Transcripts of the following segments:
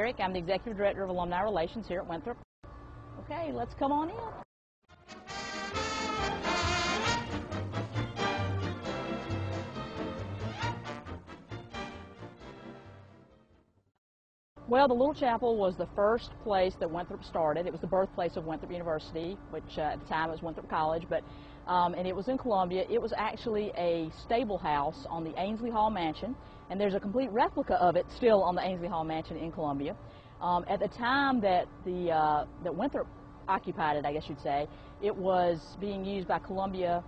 Herrick. I'm the Executive Director of Alumni Relations here at Winthrop. Okay, let's come on in. Well, the Little Chapel was the first place that Winthrop started. It was the birthplace of Winthrop University, which at the time was Winthrop College, and it was in Columbia. It was actually a stable house on the Ainslie Hall Mansion, and there's a complete replica of it still on the Ainslie Hall Mansion in Columbia. At the time that that Winthrop occupied it, I guess you'd say, it was being used by Columbia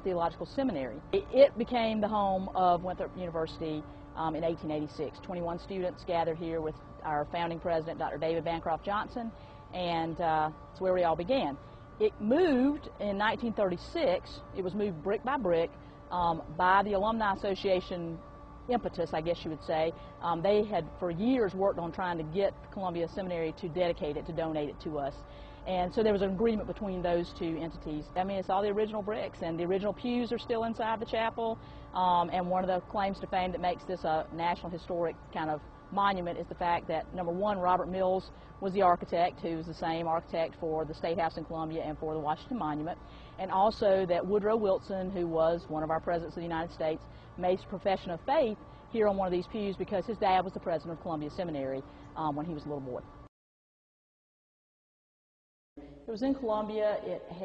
Theological Seminary. It became the home of Winthrop University in 1886. 21 students gathered here with our founding president, Dr. David Bancroft Johnson, and that's where we all began. It moved in 1936. It was moved brick by brick by the Alumni Association impetus, I guess you would say. They had for years worked on trying to get Columbia Seminary to dedicate it, to donate it to us. And so there was an agreement between those two entities. I mean, it's all the original bricks, and the original pews are still inside the chapel. And one of the claims to fame that makes this a National Historic kind of monument is the fact that, number one, Robert Mills was the architect, who was the same architect for the State House in Columbia and for the Washington Monument, and also that Woodrow Wilson, who was one of our presidents of the United States, made a profession of faith here on one of these pews because his dad was the president of Columbia Seminary when he was a little boy. It was in Columbia.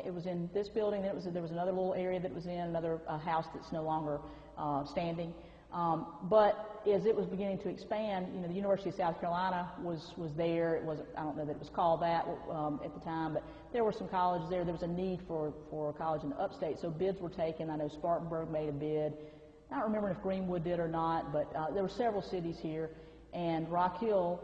It was in this building. There was another little area that was in another house that's no longer standing. But as it was beginning to expand, you know, the University of South Carolina was there. It wasn't. I don't know that it was called that at the time, but there were some colleges there. There was a need for a college in the upstate, so bids were taken. I know Spartanburg made a bid. I don't remember if Greenwood did or not, but there were several cities here, and Rock Hill,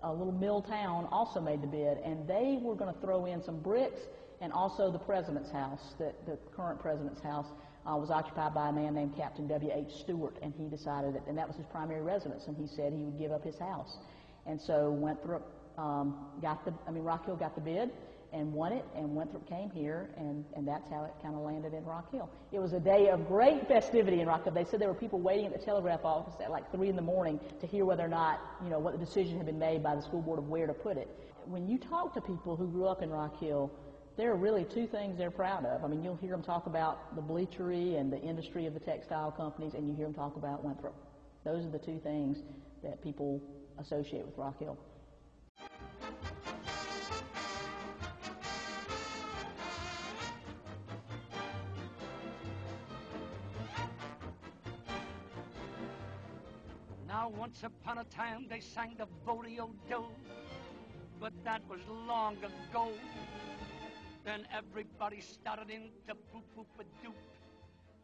a little mill town, also made the bid, and they were going to throw in some bricks, and also the president's house, the current president's house, was occupied by a man named Captain W.H. Stewart, and he decided that, and that was his primary residence, and he said he would give up his house. And so Winthrop Rock Hill got the bid and won it, and Winthrop came here, and that's how it kind of landed in Rock Hill. It was a day of great festivity in Rock Hill. They said there were people waiting at the telegraph office at like 3 in the morning to hear whether or not, you know, what the decision had been made by the school board of where to put it. When you talk to people who grew up in Rock Hill, there are really two things they're proud of. I mean, you'll hear them talk about the bleachery and the industry of the textile companies, and you hear them talk about Winthrop. Those are the two things that people associate with Rock Hill. Now, once upon a time, they sang the Vodeo-Do, but that was long ago. Then everybody started into boop-boop-a-doop.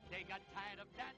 They got tired of that,